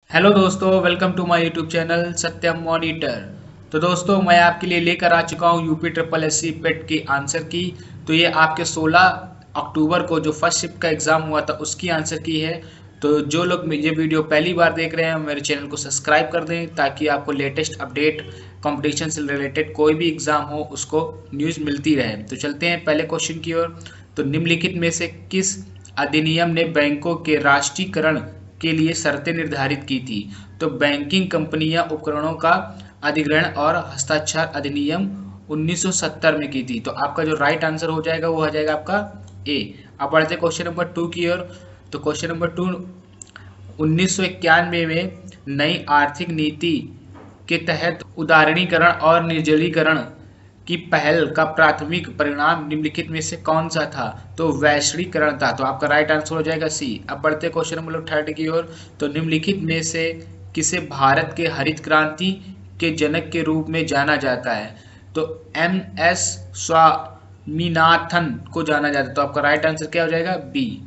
Hello दोस्तों, welcome to my YouTube channel Satyam monitor. तो दोस्तों, मैं आपके लिए लेकर आ चुका हूँ UP triple S C PET की आंसर की। तो ये आपके 16 अक्टूबर को जो फर्स्ट शिफ्ट का एग्ज़ाम हुआ था उसकी आंसर की है। तो जो लोग ये वीडियो पहली बार देख रहे हैं मेरे चैनल को सब्सक्राइब कर दें ताकि आपको लेटेस्ट अपडेट कंपटीशन से रिलेटेड कोई भी एग्ज़ाम हो उसको न्यूज़ मिलती रहे। तो चलते हैं पहले क्वेश्चन की ओर। तो निम्नलिखित में से किस अधिनियम ने बैंकों के राष्ट्रीयकरण के लिए शर्तें निर्धारित की थी? तो बैंकिंग कंपनियां उपकरणों का अधिग्रहण और हस्ताक्षर अधिनियम 1970 में की थी। तो आपका जो राइट आंसर हो जाएगा वो हो जाएगा आपका ए। अब बढ़ते क्वेश्चन नंबर 2 की ओर। तो क्वेश्चन नंबर 2, 1991 में नई आर्थिक नीति के तहत उदारीकरण और निर्जलीकरण की पहल का प्राथमिक परिणाम निम्नलिखित में से कौन सा था? तो वैश्वीकरण था। तो आपका राइट आंसर हो जाएगा सी। अब बढ़ते क्वेश्चन नंबर 3 की ओर। तो निम्नलिखित में से किसे भारत के हरित क्रांति के जनक के रूप में जाना जाता है? तो एम एस स्वामीनाथन को जाना जाता है। तो आपका राइट आंसर क्या हो जाएगा? बी।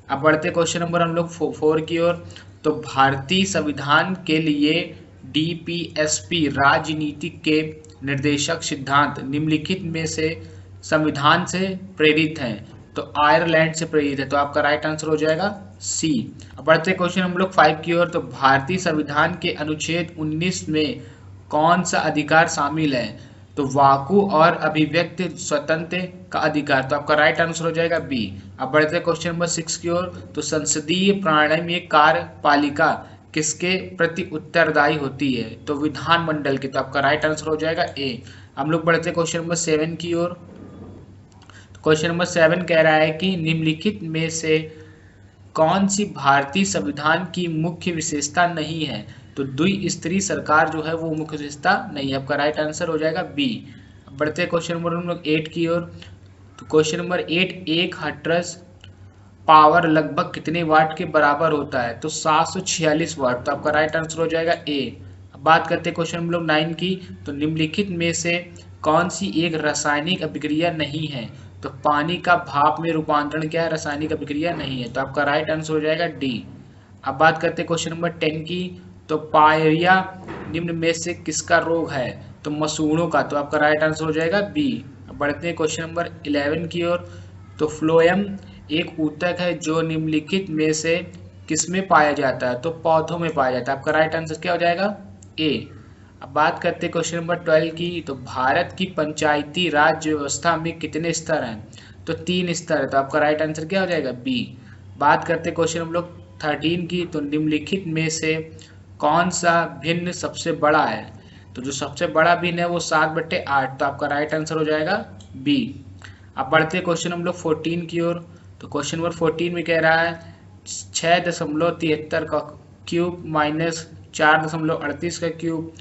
अब बढ़ते क्वेश्चन नंबर हम लोग 4 की ओर। तो भारतीय संविधान के लिए डीपीएसपी राजनीतिक के निर्देशक सिद्धांत निम्नलिखित में से संविधान से प्रेरित हैं? तो आयरलैंड से प्रेरित है। तो आपका राइट आंसर हो जाएगा सी। अब बढ़ते क्वेश्चन हम लोग 5 की ओर। तो भारतीय संविधान के अनुच्छेद 19 में कौन सा अधिकार शामिल है? तो वाकु और अभिव्यक्ति स्वतंत्र का अधिकार। तो आपका राइट आंसर हो जाएगा बी। अब बढ़ते क्वेश्चन नंबर 6 की ओर। तो संसदीय प्रणाली में कार्यपालिका किसके प्रति उत्तरदायी होती है? तो विधानमंडल की। तो आपका राइट आंसर हो जाएगा ए। हम लोग बढ़ते क्वेश्चन नंबर 7 की ओर। क्वेश्चन नंबर 7 कह रहा है कि निम्नलिखित में से कौन सी भारतीय संविधान की मुख्य विशेषता नहीं है? तो द्विस्तरीय सरकार जो है वो मुख्य विशेषता नहीं है। आपका राइट आंसर हो जाएगा बी। बढ़ते क्वेश्चन नंबर हम लोग 8 की ओर। तो क्वेश्चन नंबर 8, एक हर्ट्ज पावर लगभग कितने वाट के बराबर होता है? तो 746 वाट। तो आपका राइट आंसर हो जाएगा ए। अब बात करते हैं क्वेश्चन नंबर 9 की। तो निम्नलिखित में से कौन सी एक रासायनिक अभिक्रिया नहीं है? तो पानी का भाप में रूपांतरण क्या है? रासायनिक अभिक्रिया नहीं है। तो आपका राइट आंसर हो जाएगा डी। अब बात करते हैं क्वेश्चन नंबर 10 की। तो पायरिया निम्न में से किसका रोग है? तो मसूड़ों का। तो आपका राइट आंसर हो जाएगा बी। अब बढ़ते हैं क्वेश्चन नंबर 11 की ओर। तो फ्लोएम एक ऊतक है जो निम्नलिखित में से किसमें पाया जाता है? तो पौधों में पाया जाता है। आपका राइट आंसर क्या हो जाएगा? ए। अब बात करते हैं क्वेश्चन नंबर 12 की। तो भारत की पंचायती राज व्यवस्था में कितने स्तर हैं? तो 3 स्तर है। तो आपका राइट आंसर क्या हो जाएगा? बी। बात करते हैं क्वेश्चन हम लोग 13 की। तो निम्नलिखित में से कौन सा भिन्न सबसे बड़ा है? तो जो सबसे बड़ा भिन्न है वो 7/8। तो आपका राइट आंसर हो जाएगा बी। अब बढ़ते क्वेश्चन हम लोग 14 की ओर। तो क्वेश्चन नंबर 14 में कह रहा है 6.73 का क्यूब माइनस 4.38 का क्यूब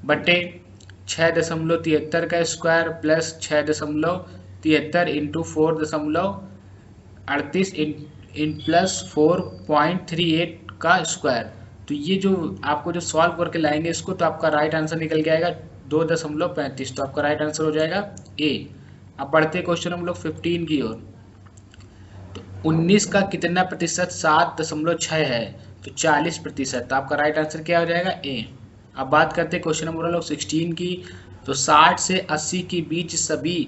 बटे 6.73 का square plus 6.73 into 4.38 in plus 4.38 का स्क्वायर। तो ये जो आपको जो सॉल्व करके लाएंगे इसको, तो आपका राइट आंसर निकल के आएगा 2.35। तो आपका राइट आंसर हो जाएगा ए। अब बढ़ते क्वेश्चन हम लोग 15 की ओर। तो 19 का कितना प्रतिशत 7.6 है? तो 40%। तो आपका राइट आंसर क्या हो जाएगा? ए। अब बात करते हैं क्वेश्चन नंबर हम लोग 16 की। तो 60 से 80 के बीच सभी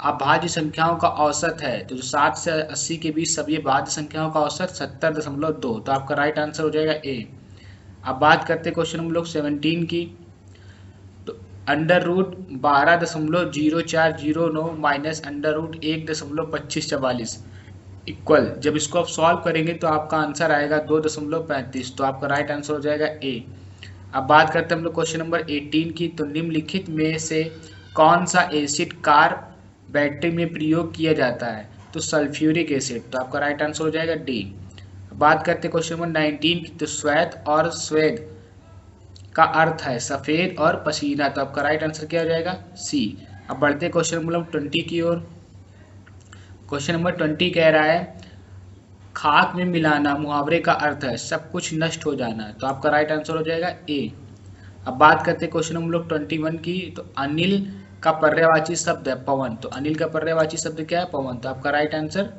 अभाज्य संख्याओं का औसत है। तो जो 60 से 80 के बीच सभी अभाज्य संख्याओं का औसत 70.2। तो आपका राइट आंसर हो जाएगा ए। अब बात करते हैं क्वेश्चन हम लोग 17 की। तो √12.0409 माइनस √1.2544 इक्वल, जब इसको आप सॉल्व करेंगे तो आपका आंसर आएगा 2.35। तो आपका राइट आंसर हो जाएगा ए। अब बात करते हैं हम लोग क्वेश्चन नंबर 18 की। तो निम्नलिखित में से कौन सा एसिड कार बैटरी में प्रयोग किया जाता है? तो सल्फ्यूरिक एसिड। तो आपका राइट आंसर हो जाएगा डी। बात करते हैं क्वेश्चन नंबर 19 की। तो श्वेत और स्वेद का अर्थ है सफेद और पसीना। तो आपका राइट आंसर क्या हो जाएगा? सी। अब बढ़ते क्वेश्चन नंबर 20 की ओर। क्वेश्चन नंबर 20 कह रहा है खाक में मिलाना मुहावरे का अर्थ है सब कुछ नष्ट हो जाना। तो आपका राइट आंसर हो जाएगा ए। अब बात करते हैं क्वेश्चन नंबर 21 की। तो अनिल का पर्यायवाची शब्द है पवन। तो अनिल का पर्यायवाची शब्द क्या है? पवन। तो आपका राइट आंसर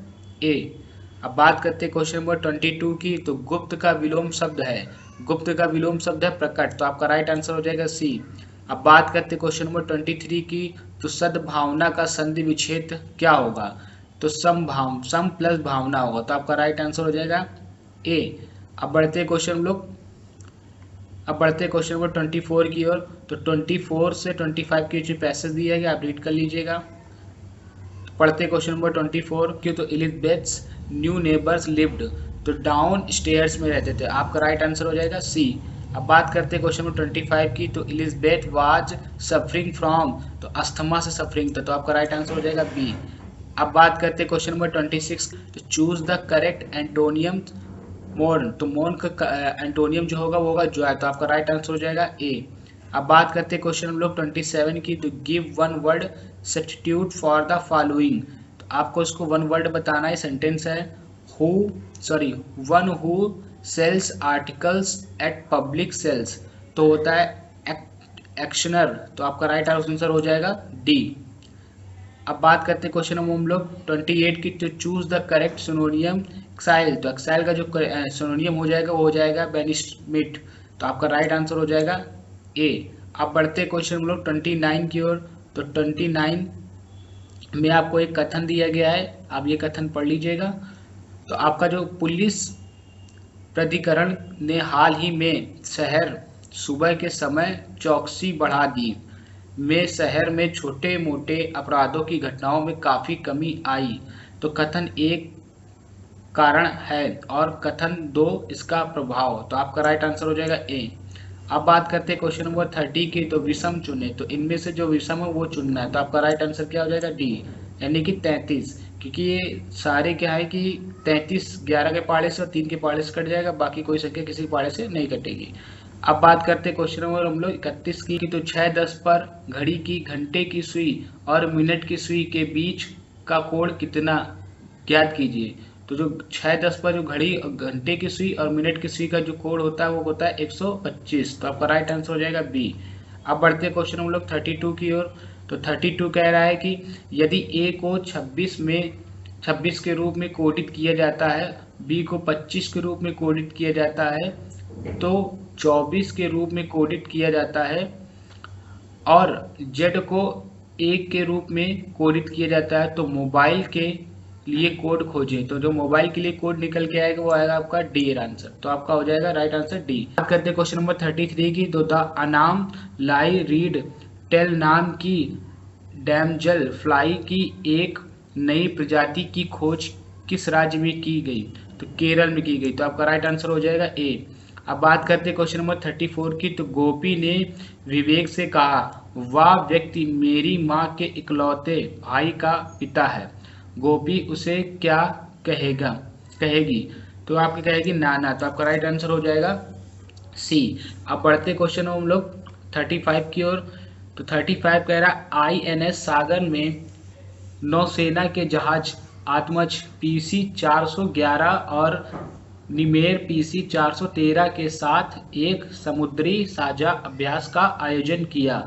ए। अब बात करते हैं क्वेश्चन नंबर 22 की। तो गुप्त का विलोम शब्द है गुप्त का विलोम शब्द है प्रकट, तो आपका राइट आंसर हो जाएगा सी। अब बात करते क्वेश्चन नंबर 23 की, तो सद्भावना का संधि विच्छेद क्या होगा? तो सम प्लस भावना होगा, तो आपका राइट आंसर हो जाएगा ए। अब बढ़ते क्वेश्चन नंबर 24 की ओर। तो 24 से 25 के जो पैसेज दिया गया आप रीड कर लीजिएगा। पढ़ते क्वेश्चन नंबर 24 की, तो एलिजाबेथ्स न्यू नेबर्स लिव्ड, तो डाउन स्टेयर्स में रहते थे, आपका राइट आंसर हो जाएगा सी। अब बात करते हैं क्वेश्चन नंबर 25 की, तो एलिजाबेथ वाज सफरिंग फ्रॉम, तो अस्थमा से सफरिंग था, तो आपका राइट आंसर हो जाएगा बी। अब बात करते हैं क्वेश्चन नंबर 26, तो चूज द करेक्ट एंटोनियम मोर्न, तो मोर्न का एंटोनियम जो होगा वो होगा जॉय, तो आपका राइट आंसर हो जाएगा ए। अब बात करते हैं क्वेश्चन हम लोग 27 की, तो give one word substitute for the following, तो आपको इसको वन वर्ड बताना है, सेंटेंस है one who sells articles at public sales, तो होता है एक्शनर, तो आपका राइट आंसर हो जाएगा डी। अब बात करते हैं क्वेश्चन हम लोग 28 की, तो choose the correct synonym exile, तो एक्साइल का जो सिनोनियम हो जाएगा वो हो जाएगा बेनिस्मिट, तो आपका राइट आंसर हो जाएगा ए। अब बढ़ते क्वेश्चन हम लोग 29 की ओर। तो 29 में आपको एक कथन दिया गया है, आप ये कथन पढ़ लीजिएगा। तो आपका जो पुलिस प्राधिकरण ने हाल ही में शहर सुबह के समय चौकसी बढ़ा दी में शहर में छोटे मोटे अपराधों की घटनाओं में काफ़ी कमी आई, तो कथन एक कारण है और कथन दो इसका प्रभाव, तो आपका राइट आंसर हो जाएगा ए। अब बात करते हैं क्वेश्चन नंबर 30 की, तो विषम चुने, तो इनमें से जो विषम है वो चुनना है, तो आपका राइट आंसर क्या हो जाएगा डी, यानी कि 33, क्योंकि ये सारे क्या है कि 33 11 के पाड़े से और 3 के पाड़े से कट जाएगा, बाकी कोई संख्या किसी पाड़े से नहीं कटेगी। अब बात करते हैं क्वेश्चन नंबर हम लोग 31 की, तो 6:10 पर घड़ी की घंटे की सुई और मिनट की सुई के बीच का कोण कितना, ज्ञात कीजिए। तो जो 6:10 पर जो घड़ी घंटे की सुई और मिनट की सुई का जो कोण होता है वो होता है 125, तो आपका राइट आंसर हो जाएगा बी। अब बढ़ते क्वेश्चन हम लोग 32 की ओर। तो 32 कह रहा है कि यदि ए को 26 के रूप में कोडित किया जाता है, बी को 25 के रूप में कोडित किया जाता है, तो 24 के रूप में कोडित किया जाता है, और जेड को 1 के रूप में कोडित किया जाता है, तो मोबाइल के लिए कोड खोजें, तो जो मोबाइल के लिए कोड निकल के आएगा वो आएगा आपका डी आंसर, तो आपका हो जाएगा राइट आंसर डी। बात करते हैं क्वेश्चन नंबर 33 की, तो द अनाम लाई रीड टेल नाम की डैमजल फ्लाई की एक नई प्रजाति की खोज किस राज्य में की गई, तो केरल में की गई, तो आपका राइट आंसर हो जाएगा ए। अब बात करते हैं क्वेश्चन नंबर 34 की, तो गोपी ने विवेक से कहा वह व्यक्ति मेरी माँ के इकलौते भाई का पिता है, गोपी उसे क्या कहेगी, तो आपकी कहेगी नाना, तो आपका राइट आंसर हो जाएगा सी। अब बढ़ते क्वेश्चन हम लोग 35 की ओर। तो 35 कह रहा INS सागर में नौसेना के जहाज आत्मज PC 411 और निमेर PC 413 के साथ एक समुद्री साझा अभ्यास का आयोजन किया,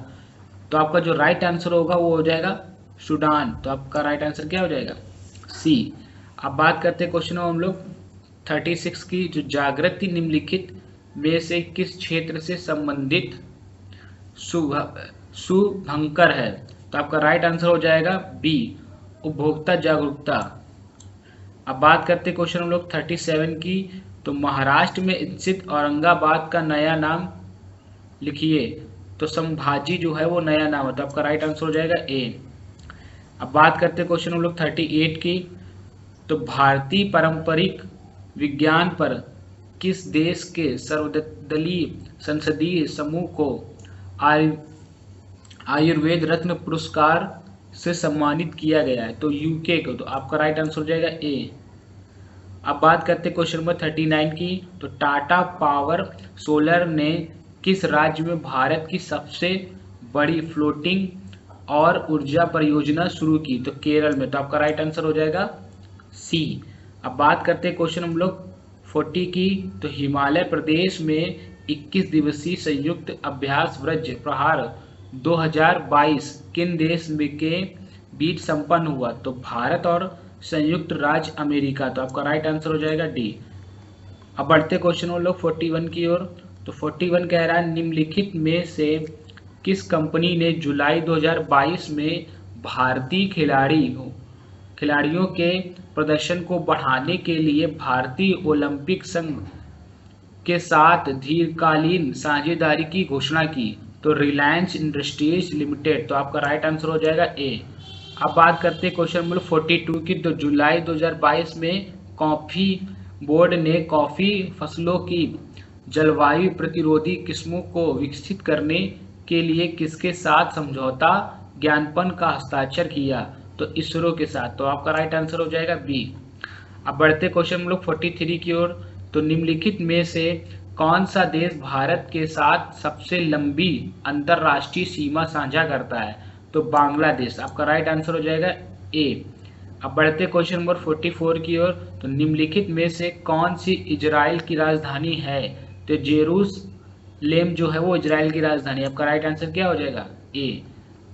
तो आपका जो राइट आंसर होगा वो हो जाएगा सूडान, तो आपका राइट आंसर क्या हो जाएगा सी। अब बात करते हैं क्वेश्चन हम लोग 36 की, जो जागृति निम्नलिखित में से किस क्षेत्र से संबंधित शुभंकर है, तो आपका राइट आंसर हो जाएगा बी, उपभोक्ता जागरूकता। अब बात करते हैं क्वेश्चन हम लोग 37 की, तो महाराष्ट्र में स्थित औरंगाबाद का नया नाम लिखिए, तो संभाजी जो है वो नया नाम है, तो आपका राइट आंसर हो जाएगा ए। अब बात करते हैं क्वेश्चन हम लोग 38 की, तो भारतीय पारंपरिक विज्ञान पर किस देश के सर्वदलीय संसदीय समूह को आयुर्वेद रत्न पुरस्कार से सम्मानित किया गया है, तो यूके को, तो आपका राइट आंसर हो जाएगा ए। अब बात करते हैं क्वेश्चन नंबर 39 की, तो टाटा पावर सोलर ने किस राज्य में भारत की सबसे बड़ी फ्लोटिंग और ऊर्जा परियोजना शुरू की, तो केरल में, तो आपका राइट आंसर हो जाएगा सी। अब बात करते हैं क्वेश्चन हम लोग 40 की, तो हिमालय प्रदेश में 21 दिवसीय संयुक्त अभ्यास वज्र प्रहार 2022 किन देश के बीच संपन्न हुआ, तो भारत और संयुक्त राज्य अमेरिका, तो आपका राइट आंसर हो जाएगा डी। अब बढ़ते क्वेश्चन हम लोग 41 की ओर। तो 41 कह रहा है निम्नलिखित में से किस कंपनी ने जुलाई 2022 में भारतीय खिलाड़ियों के प्रदर्शन को बढ़ाने के लिए भारतीय ओलंपिक संघ के साथ दीर्घकालीन साझेदारी की घोषणा की। तो रिलायंस इंडस्ट्रीज लिमिटेड। तो आपका राइट आंसर हो जाएगा ए। अब बात करते हैं क्वेश्चन नंबर 42 की। तो जुलाई 2022 में कॉफी बोर्ड ने कॉफी फसलों की जलवायु प्रतिरोधी किस्मों को विकसित करने के लिए किसके साथ समझौता ज्ञापन का हस्ताक्षर किया? तो इसरो के साथ। तो आपका राइट आंसर हो जाएगा बी। अब बढ़ते क्वेश्चन हम लोग 43 की ओर। तो निम्नलिखित में से कौन सा देश भारत के साथ सबसे लंबी अंतरराष्ट्रीय सीमा साझा करता है? तो बांग्लादेश। आपका राइट आंसर हो जाएगा ए। अब बढ़ते क्वेश्चन नंबर 44 की ओर। तो निम्नलिखित में से कौन सी इजराइल की राजधानी है? तो जेरूसलेम जो है वो इजराइल की राजधानी। आपका राइट आंसर क्या हो जाएगा? ए।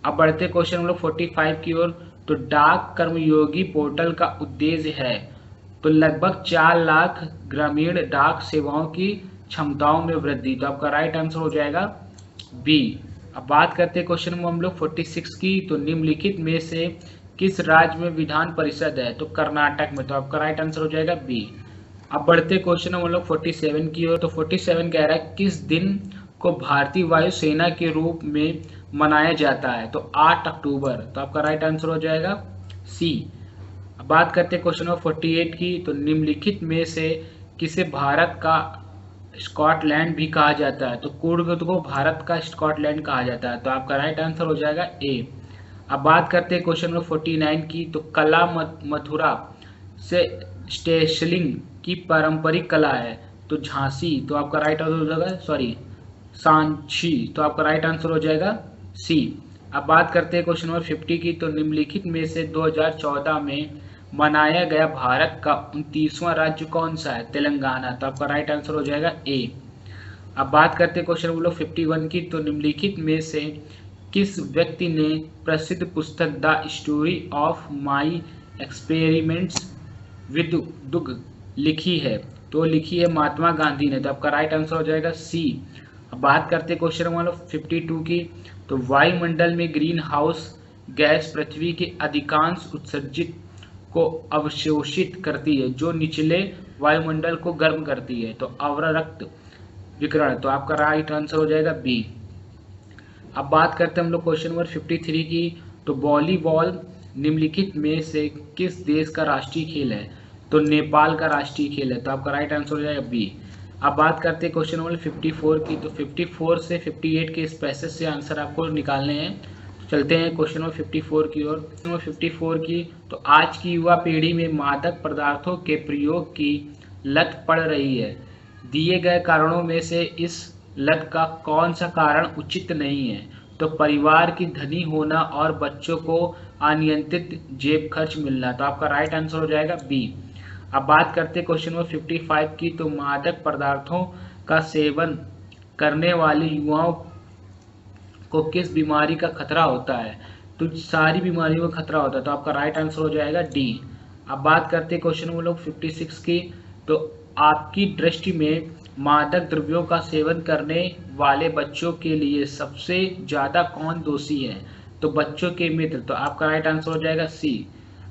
अब बढ़ते क्वेश्चन हम लोग 45 की ओर। तो डाक कर्मयोगी पोर्टल का उद्देश्य है तो लगभग 4 लाख ग्रामीण डाक सेवाओं की क्षमताओं में वृद्धि। तो आपका राइट आंसर हो जाएगा बी। अब बात करते हैं क्वेश्चन हम लोग 46 की। तो निम्नलिखित में से किस राज्य में विधान परिषद है? तो कर्नाटक में। तो आपका राइट आंसर हो जाएगा बी। अब बढ़ते क्वेश्चन हम लोग 47 की ओर। तो 47 कह रहा है किस दिन को भारतीय वायुसेना के रूप में मनाया जाता है? तो 8 अक्टूबर। तो आपका राइट आंसर हो जाएगा सी। अब बात करते हैं क्वेश्चन नंबर 48 की। तो निम्नलिखित में से किसे भारत का स्कॉटलैंड भी कहा जाता है? तो कुर्ग को भारत का स्कॉटलैंड कहा जाता है। तो आपका राइट आंसर हो जाएगा ए। अब बात करते हैं क्वेश्चन नंबर 49 की। तो कला मथुरा से स्टेशलिंग की पारंपरिक कला है। तो झांसी। तो आपका राइट आंसर हो जाएगा सांची। तो आपका राइट आंसर हो जाएगा सी। अब बात करते हैं क्वेश्चन नंबर 50 की। तो निम्नलिखित में से 2014 में मनाया गया भारत का 29वां राज्य कौन सा है? तेलंगाना। तो आपका राइट आंसर हो जाएगा ए। अब बात करते हैं क्वेश्चन नंबर 51 की। तो निम्नलिखित में से किस व्यक्ति ने प्रसिद्ध पुस्तक the story of my experiments with दुग लिखी है? तो लिखी है महात्मा गांधी ने। तो आपका राइट आंसर हो जाएगा सी। अब बात करते हैं क्वेश्चन नंबर 52 की। तो वायुमंडल में ग्रीन हाउस गैस पृथ्वी के अधिकांश उत्सर्जित को अवशोषित करती है जो निचले वायुमंडल को गर्म करती है। तो अवरक्त विकिरण। तो आपका राइट आंसर हो जाएगा बी। अब बात करते हैं हम लोग क्वेश्चन नंबर 53 की। तो वॉलीबॉल निम्नलिखित में से किस देश का राष्ट्रीय खेल है? तो नेपाल का राष्ट्रीय खेल है। तो आपका राइट आंसर हो जाएगा बी। अब बात करते हैं क्वेश्चन नंबर 54 की। तो 54 से 58 के इस पैसेज से आंसर आपको निकालने हैं। तो चलते हैं क्वेश्चन नंबर 54 की ओर। नंबर 54 की। तो आज की युवा पीढ़ी में मादक पदार्थों के प्रयोग की लत पड़ रही है। दिए गए कारणों में से इस लत का कौन सा कारण उचित नहीं है? तो परिवार की धनी होना और बच्चों को अनियंत्रित जेब खर्च मिलना। तो आपका राइट आंसर हो जाएगा बी। अब बात करते हैं क्वेश्चन नंबर 55 की। तो मादक पदार्थों का सेवन करने वाले युवाओं को किस बीमारी का खतरा होता है? तो सारी बीमारियों का खतरा होता है। तो आपका राइट आंसर हो जाएगा डी। अब बात करते हैं क्वेश्चन नंबर 56 की। तो आपकी दृष्टि में मादक द्रव्यों का सेवन करने वाले बच्चों के लिए सबसे ज्यादा कौन दोषी है? तो बच्चों के मित्र। तो आपका राइट आंसर हो जाएगा सी।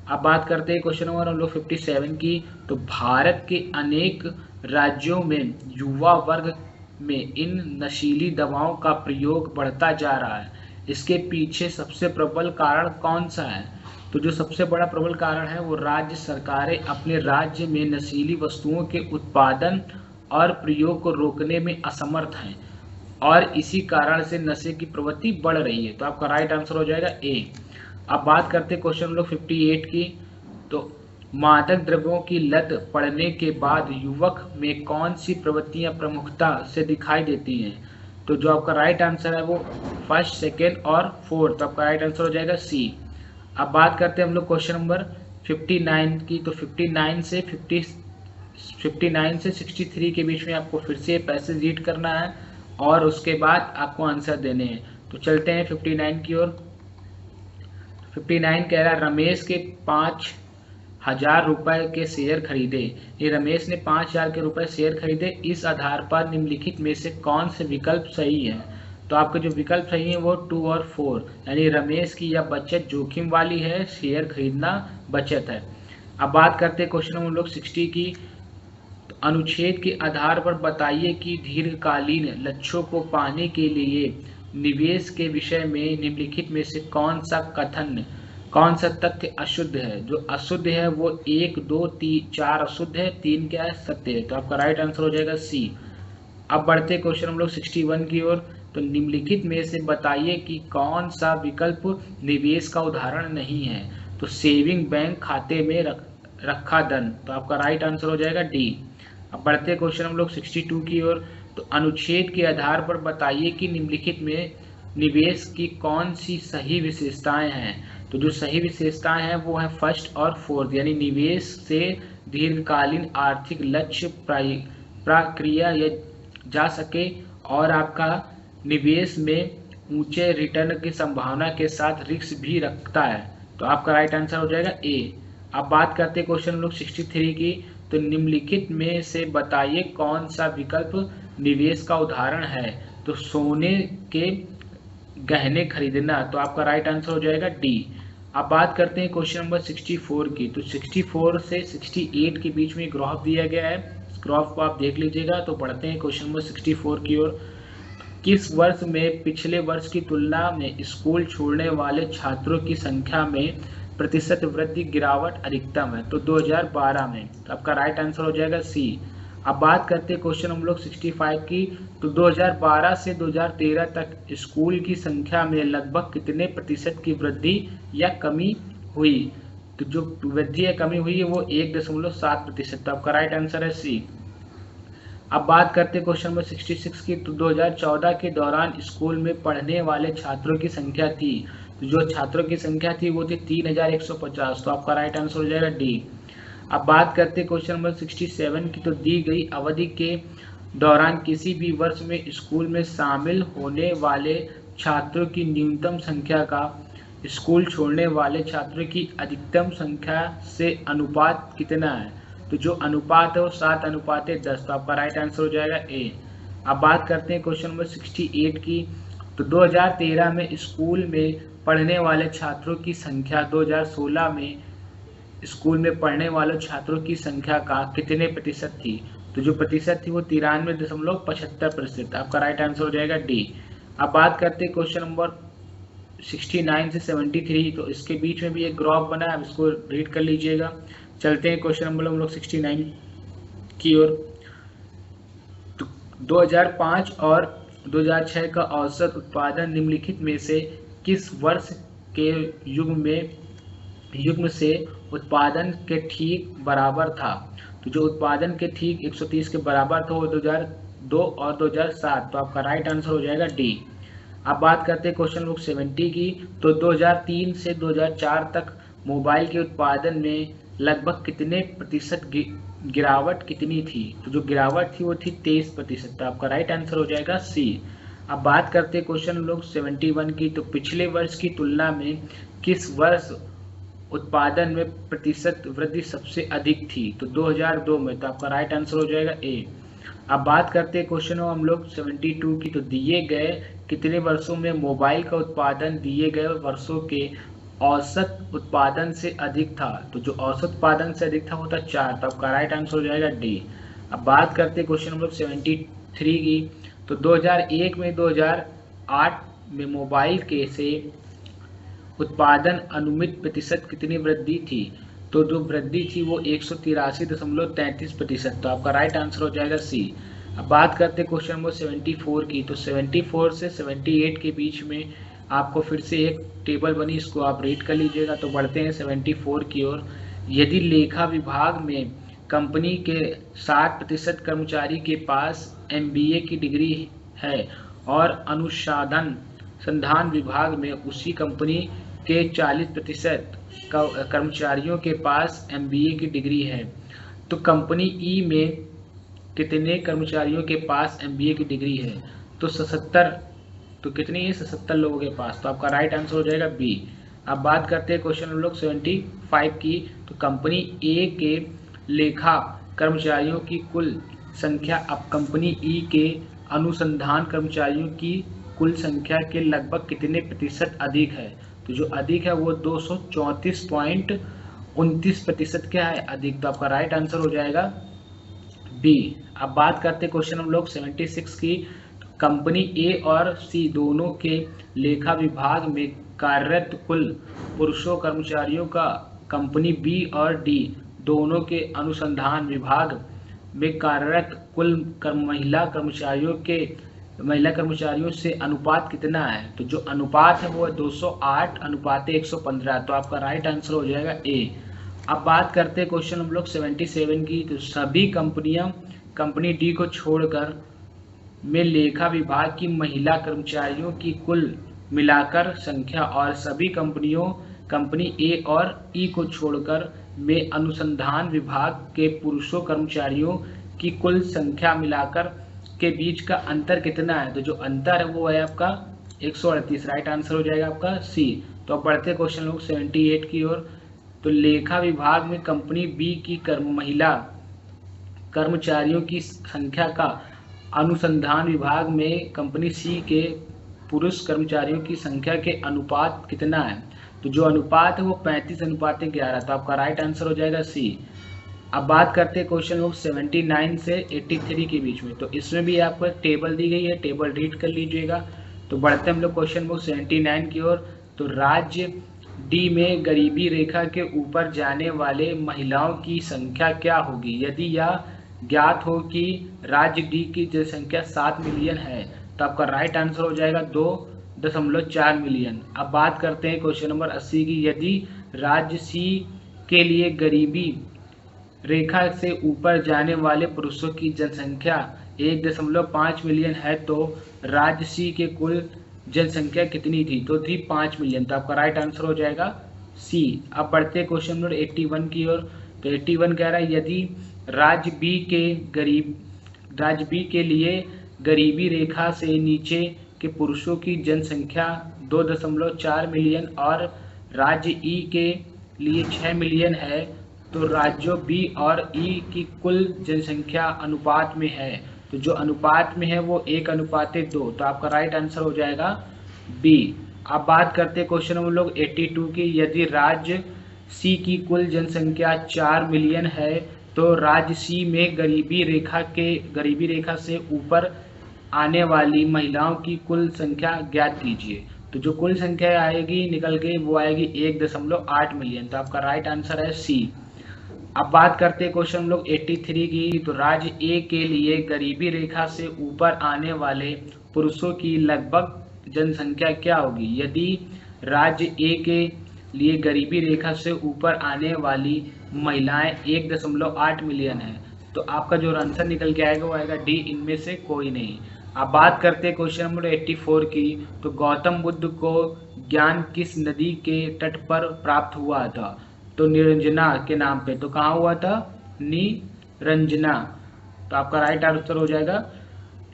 अब बात करते हैं क्वेश्चन नंबर हम लोग 57 की। तो भारत के अनेक राज्यों में युवा वर्ग में इन नशीली दवाओं का प्रयोग बढ़ता जा रहा है। इसके पीछे सबसे प्रबल कारण कौन सा है? तो जो सबसे बड़ा प्रबल कारण है वो राज्य सरकारें अपने राज्य में नशीली वस्तुओं के उत्पादन और प्रयोग को रोकने में असमर्थ हैं और इसी कारण से नशे की प्रवृत्ति बढ़ रही है। तो आपका राइट आंसर हो जाएगा ए। अब बात करते हैं क्वेश्चन नंबर 58 की। तो मादक द्रव्यों की लत पड़ने के बाद युवक में कौन सी प्रवृत्तियां प्रमुखता से दिखाई देती हैं? तो जो आपका राइट आंसर है वो फर्स्ट, सेकेंड और फोर्थ। तो आपका राइट आंसर हो जाएगा सी। अब बात करते हैं हम लोग क्वेश्चन नंबर 59 की। तो 59 से 63 के बीच में आपको फिर से पैसेज रीड करना है और उसके बाद आपको आंसर देने हैं। तो चलते हैं 59 की ओर। 59 कह रहा है रमेश के 5 ₹1000 के शेयर खरीदे। ये रमेश ने 5000 के रुपए शेयर खरीदे। इस आधार पर निम्नलिखित में से कौन से विकल्प सही है? तो आपके जो विकल्प सही है वो 2 और 4, यानी रमेश की यह बचत जोखिम वाली है, शेयर खरीदना बचत है। अब बात करते हैं क्वेश्चन नंबर 60 की। तो अनुच्छेद के आधार पर बताइए कि दीर्घकालीन लक्ष्यों को पाने के लिए निवेश के विषय में निम्नलिखित में से कौन सा तथ्य अशुद्ध है? जो अशुद्ध है वो 1, 2, 3, 4 अशुद्ध है, 3 क्या है? सत्य है। तो आपका राइट आंसर हो जाएगा सी। अब बढ़ते क्वेश्चन हम लोग 61 की ओर। तो निम्नलिखित में से बताइए कि कौन सा विकल्प निवेश का उदाहरण नहीं है? तो सेविंग बैंक खाते में रखा धन। तो आपका राइट आंसर हो जाएगा डी। अब बढ़ते क्वेश्चन हम लोग 62 की ओर। तो अनुच्छेद के आधार पर बताइए कि निम्नलिखित में निवेश की कौन सी सही विशेषताएं हैं? तो जो सही विशेषताएं हैं वो है फर्स्ट और फोर्थ, यानी निवेश से दीर्घकालीन आर्थिक लक्ष्य प्रक्रिया जा सके और आपका निवेश में ऊंचे रिटर्न की संभावना के साथ रिस्क भी रखता है। तो आपका राइट आंसर हो जाएगा ए। अब बात करते हैं क्वेश्चन लोग 63 की। तो निम्नलिखित में से बताइए कौन सा विकल्प निवेश का उदाहरण है? तो सोने के गहने खरीदना। तो आपका राइट आंसर हो जाएगा डी। अब बात करते हैं क्वेश्चन नंबर 64 की। तो 64 से 68 के बीच में ग्राफ दिया गया है, इस ग्राफ को आप देख लीजिएगा। तो बढ़ते हैं क्वेश्चन नंबर 64 की ओर। किस वर्ष में पिछले वर्ष की तुलना में स्कूल छोड़ने वाले छात्रों की संख्या में प्रतिशत वृद्धि गिरावट अधिकतम है? तो 2012 में। तो आपका राइट आंसर हो जाएगा सी। अब बात करते हैं क्वेश्चन हम लोग 65 की। तो 2012 से 2013 तक स्कूल की संख्या में लगभग कितने प्रतिशत की वृद्धि या कमी हुई? तो जो वृद्धि या कमी हुई है वो 1.7%। तो आपका राइट आंसर है सी। अब बात करते हैं क्वेश्चन नंबर 66 की। तो 2014 के दौरान स्कूल में पढ़ने वाले छात्रों की संख्या थी। तो जो छात्रों की संख्या थी वो थी 3150। तो आपका राइट आंसर हो जाएगा डी। अब बात करते हैं क्वेश्चन नंबर 67 की। तो दी गई अवधि के दौरान किसी भी वर्ष में स्कूल में शामिल होने वाले छात्रों की न्यूनतम संख्या का स्कूल छोड़ने वाले छात्रों की अधिकतम संख्या से अनुपात कितना है? तो जो अनुपात है वो 7:10। तो आपका राइट आंसर हो जाएगा ए। अब बात करते हैं क्वेश्चन नंबर 68 की। तो 2013 में स्कूल में पढ़ने वाले छात्रों की संख्या 2016 में स्कूल में पढ़ने वाले छात्रों की संख्या का कितने प्रतिशत थी? तो जो प्रतिशत थी वो 93.75%। आपका राइट आंसर हो जाएगा डी। अब बात करते हैं क्वेश्चन नंबर 69 से 73। तो इसके बीच में भी एक ग्राफ बना है, इसको रीड कर लीजिएगा। चलते हैं क्वेश्चन नंबर हम लोग 69 की ओर। तो 2005 और 2006 का औसत उत्पादन निम्नलिखित में से किस वर्ष के युग्म से उत्पादन के ठीक बराबर था? तो जो उत्पादन के ठीक 130 के बराबर था वो 2002 और 2007। तो आपका राइट आंसर हो जाएगा डी। अब बात करते हैं क्वेश्चन नंबर 70 की। तो 2003 से 2004 तक मोबाइल के उत्पादन में लगभग कितने प्रतिशत गिरावट कितनी थी? तो जो गिरावट थी वो थी 23%। तो आपका राइट आंसर हो जाएगा सी। अब बात करते हैं क्वेश्चन लोग 71 की। तो पिछले वर्ष की तुलना में किस वर्ष उत्पादन में प्रतिशत वृद्धि सबसे अधिक थी? तो 2002 में। तो आपका राइट आंसर हो जाएगा ए। अब बात करते हैं क्वेश्चन हम लोग 72 की। तो दिए गए कितने वर्षों में मोबाइल का उत्पादन दिए गए वर्षों के औसत उत्पादन से अधिक था? तो जो औसत उत्पादन से अधिक था वो था 4। तो आपका राइट आंसर हो जाएगा डी। अब बात करते हैं क्वेश्चन नंबर 73 की। तो 2001 में 2008 में मोबाइल के से उत्पादन अनुमित प्रतिशत कितनी वृद्धि थी? तो जो वृद्धि थी वो 183.33%। तो आपका राइट आंसर हो जाएगा सी। अब बात करते हैं क्वेश्चन नंबर 74 की। तो 74 से 78 के बीच में आपको फिर से एक टेबल बनी, इसको आप रीड कर लीजिएगा। तो बढ़ते हैं 74 की ओर। यदि लेखा विभाग में कंपनी के 60% कर्मचारी के पास MBA की डिग्री है और अनुसंधान विभाग में उसी कंपनी के 40% कर्मचारियों के पास MBA की डिग्री है, तो कंपनी ई में कितने कर्मचारियों के पास MBA की डिग्री है? तो 77। तो कितनी है? 77 लोगों के पास। तो आपका राइट आंसर हो जाएगा बी। अब बात करते हैं क्वेश्चन नंबर 75 की। तो कंपनी ए के लेखा कर्मचारियों की कुल संख्या अब कंपनी ई के अनुसंधान कर्मचारियों की कुल संख्या के लगभग कितने प्रतिशत अधिक है? तो जो अधिक है वो 234.29% क्या है? अधिक। तो आपका राइट आंसर हो जाएगा बी। अब बात करते हैं क्वेश्चन नंबर 76 की। कंपनी ए और सी दोनों के लेखा विभाग में कार्यरत कुल पुरुषों कर्मचारियों का कंपनी बी और डी दोनों के अनुसंधान विभाग में कार्यरत कुल महिला कर्मचारियों से अनुपात कितना है? तो जो अनुपात है वो 208:115। तो आपका राइट आंसर हो जाएगा ए। अब बात करते हैं क्वेश्चन नंबर 77 की। तो सभी कंपनियां कंपनी डी को छोड़कर में लेखा विभाग की महिला कर्मचारियों की कुल मिलाकर संख्या और सभी कंपनी ए और ई को छोड़कर में अनुसंधान विभाग के पुरुषों कर्मचारियों की कुल संख्या मिलाकर के बीच का अंतर कितना है? तो जो अंतर है वो है आपका 138। राइट आंसर हो जाएगा आपका सी। तो अब बढ़ते क्वेश्चन नंबर 78 की ओर। तो लेखा विभाग में कंपनी बी की महिला कर्मचारियों की संख्या का अनुसंधान विभाग में कंपनी सी के पुरुष कर्मचारियों की संख्या के अनुपात कितना है? तो जो अनुपात है वो 35:11। तो आपका राइट आंसर हो जाएगा सी। अब बात करते हैं क्वेश्चन नंबर 79 से 83 के बीच में। तो इसमें भी आपको एक टेबल दी गई है, टेबल रीड कर लीजिएगा। तो बढ़ते हम लोग क्वेश्चन नंबर 79 की ओर। तो राज्य डी में गरीबी रेखा के ऊपर जाने वाले महिलाओं की संख्या क्या होगी यदि यह ज्ञात हो कि राज्य डी की जनसंख्या 7 मिलियन है? तो आपका राइट आंसर हो जाएगा 2.4 मिलियन। अब बात करते हैं क्वेश्चन नंबर 80 की। यदि राज्य सी के लिए गरीबी रेखा से ऊपर जाने वाले पुरुषों की जनसंख्या 1.5 मिलियन है तो राज्य सी के कुल जनसंख्या कितनी थी? तो थी 5 मिलियन। तो आपका राइट आंसर हो जाएगा सी। अब बढ़ते क्वेश्चन नंबर 81 की ओर। तो 81 कह रहा है यदि राज्य बी के लिए गरीबी रेखा से नीचे के पुरुषों की जनसंख्या 2.4 मिलियन और राज्य ई के लिए 6 मिलियन है तो राज्यों बी और ई की कुल जनसंख्या अनुपात में है। तो जो अनुपात में है वो 1:2। तो आपका राइट आंसर हो जाएगा बी। अब बात करते हैं क्वेश्चन नंबर लोग 82 की। यदि राज्य सी की कुल जनसंख्या 4 मिलियन है तो राज्य सी में गरीबी रेखा से ऊपर आने वाली महिलाओं की कुल संख्या ज्ञात कीजिए। तो जो कुल संख्या आएगी निकल के वो आएगी 1.8 मिलियन। तो आपका राइट आंसर है सी। अब बात करते हैं क्वेश्चन लोग 83 की। तो राज्य ए के लिए गरीबी रेखा से ऊपर आने वाले पुरुषों की लगभग जनसंख्या क्या होगी यदि राज्य ए के लिए गरीबी रेखा से ऊपर आने वाली महिलाएं 1.8 मिलियन है? तो आपका जो आंसर निकल के आएगा वो आएगा डी, इनमें से कोई नहीं। अब बात करते हैं क्वेश्चन नंबर 84 की। तो गौतम बुद्ध को ज्ञान किस नदी के तट पर प्राप्त हुआ था? तो निरंजना के नाम पे। तो कहाँ हुआ था? निरंजना। तो आपका राइट आंसर हो जाएगा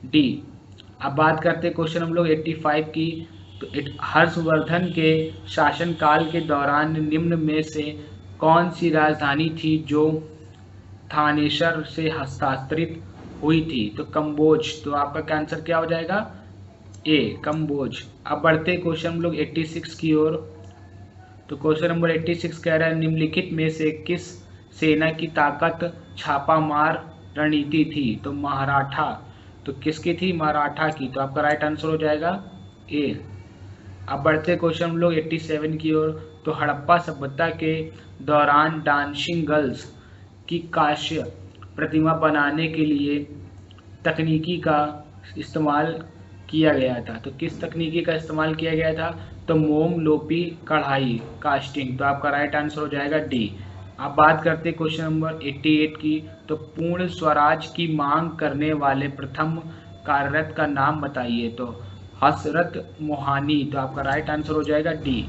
डी। अब बात करते हैं क्वेश्चन हम लोग 85 की। तो हर्षवर्धन के शासनकाल के दौरान निम्न में से कौन सी राजधानी थी जो थानेसर से हस्तांतरित हुई थी? तो कंबोज। तो आपका आंसर क्या हो जाएगा? ए, कंबोज। अब बढ़ते क्वेश्चन हम लोग 86 की ओर। तो क्वेश्चन नंबर 86 कह रहा है निम्नलिखित में से किस सेना की ताकत छापामार रणनीति थी? तो मराठा। तो किसकी थी? मराठा की। तो आपका राइट आंसर हो जाएगा ए। अब बढ़ते क्वेश्चन हम लोग 87 की ओर। तो हड़प्पा सभ्यता के दौरान डांसिंग गर्ल्स की कांस्य प्रतिमा बनाने के लिए तकनीकी का इस्तेमाल किया गया था। तो किस तकनीकी का इस्तेमाल किया गया था? तो मोम लोपी कढ़ाई कास्टिंग। तो आपका राइट आंसर हो जाएगा डी। अब बात करते हैं क्वेश्चन नंबर 88 की। तो पूर्ण स्वराज की मांग करने वाले प्रथम कार्यरत का नाम बताइए। तो हसरत मोहानी। तो आपका राइट आंसर हो जाएगा डी।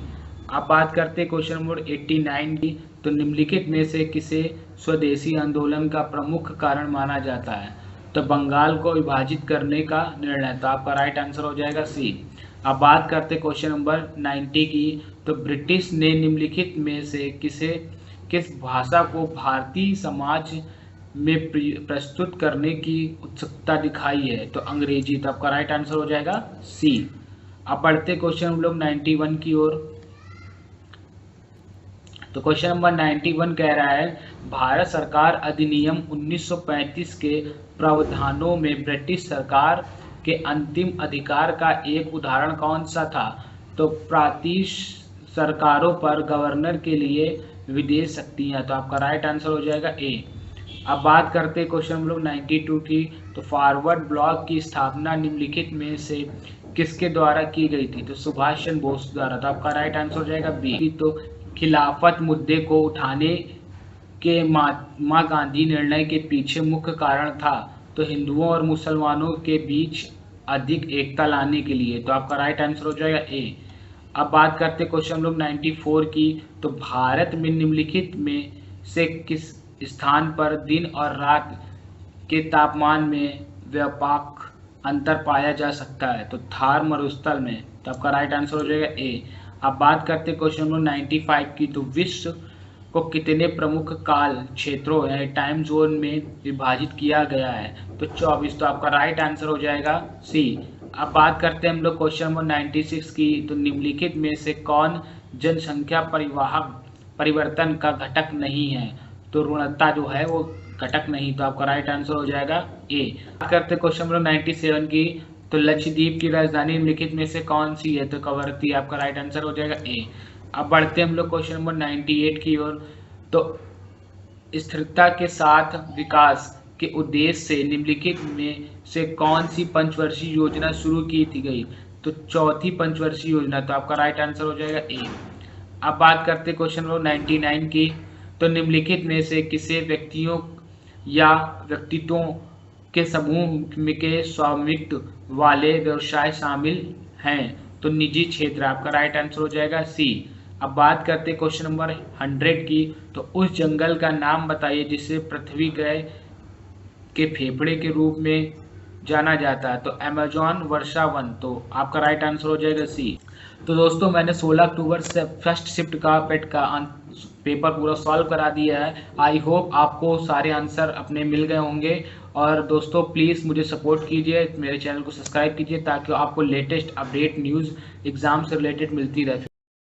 अब बात करते हैं क्वेश्चन नंबर 89 की। तो निम्नलिखित में से किसे स्वदेशी आंदोलन का प्रमुख कारण माना जाता है? तो बंगाल को विभाजित करने का निर्णय, तो आपका राइट आंसर हो जाएगा सी। अब बात करते क्वेश्चन नंबर 90 की। तो ब्रिटिश ने निम्नलिखित में से किस भाषा को भारतीय समाज में प्रस्तुत करने की उत्सुकता दिखाई है, तो अंग्रेजी, तो आपका राइट आंसर हो जाएगा सी। अब बढ़ते क्वेश्चन हम लोग 91 की ओर। तो क्वेश्चन नंबर 91 कह रहा है, भारत सरकार अधिनियम 1935 के प्रावधानों में ब्रिटिश सरकार के अंतिम अधिकार का एक उदाहरण कौन सा था, तो प्रांतीय सरकारों पर गवर्नर के लिए विदेश शक्तियां, तो आपका राइट आंसर हो जाएगा ए। अब बात करते हैं क्वेश्चन हम लोग 92 की। तो फॉरवर्ड ब्लॉक की स्थापना निम्नलिखित में से किसके द्वारा की गई थी, तो सुभाष चंद्र बोस द्वारा, तो आपका राइट आंसर हो जाएगा बी। तो खिलाफत मुद्दे को उठाने के महात्मा गांधी निर्णय के पीछे मुख्य कारण था, तो हिंदुओं और मुसलमानों के बीच अधिक एकता लाने के लिए, तो आपका राइट आंसर हो जाएगा ए। अब बात करते क्वेश्चन हम लोग 94 की। तो भारत में निम्नलिखित में से किस स्थान पर दिन और रात के तापमान में व्यापक अंतर पाया जा सकता है, तो थार मरुस्थल में, तो आपका राइट आंसर हो जाएगा ए। अब बात करते क्वेश्चन नंबर 95 की। तो विश्व को कितने प्रमुख काल क्षेत्रों यानी टाइम जोन में विभाजित किया गया है, तो 24, तो आपका राइट आंसर हो जाएगा सी। अब बात करते हैं हम लोग क्वेश्चन नंबर 96 की। तो निम्नलिखित में से कौन जनसंख्या परिवर्तन का घटक नहीं है, तो ऋणता जो है वो घटक नहीं, तो आपका राइट आंसर हो जाएगा ए। बात करते हैं क्वेश्चन नंबर 97 की। तो लक्षद्वीप की राजधानी निम्नलिखित में से कौन सी है, तो कवरत्ती, आपका राइट आंसर हो जाएगा ए। अब बढ़ते हम लोग क्वेश्चन नंबर 98 की ओर। तो स्थिरता के साथ विकास के उद्देश्य से निम्नलिखित में से कौन सी पंचवर्षीय योजना शुरू की थी गई, तो चौथी पंचवर्षीय योजना, तो आपका राइट आंसर हो जाएगा ए। अब बात करते क्वेश्चन नंबर 99 की। तो निम्नलिखित में से किसे व्यक्तियों या व्यक्तित्वों के समूह के स्वामित्व वाले व्यवसाय शामिल हैं, तो निजी क्षेत्र, आपका राइट आंसर हो जाएगा सी। अब बात करते क्वेश्चन नंबर 100 की। तो उस जंगल का नाम बताइए जिसे पृथ्वी ग्रह के फेफड़े के रूप में जाना जाता है, तो अमेजॉन वर्षा वन, तो आपका राइट आंसर हो जाएगा सी। तो दोस्तों मैंने 16 अक्टूबर से फर्स्ट शिफ्ट का पेट का पेपर पूरा सॉल्व करा दिया है। आई होप आपको सारे आंसर अपने मिल गए होंगे। और दोस्तों प्लीज़ मुझे सपोर्ट कीजिए, मेरे चैनल को सब्सक्राइब कीजिए ताकि आपको लेटेस्ट अपडेट न्यूज़ एग्ज़ाम से रिलेटेड मिलती रहे।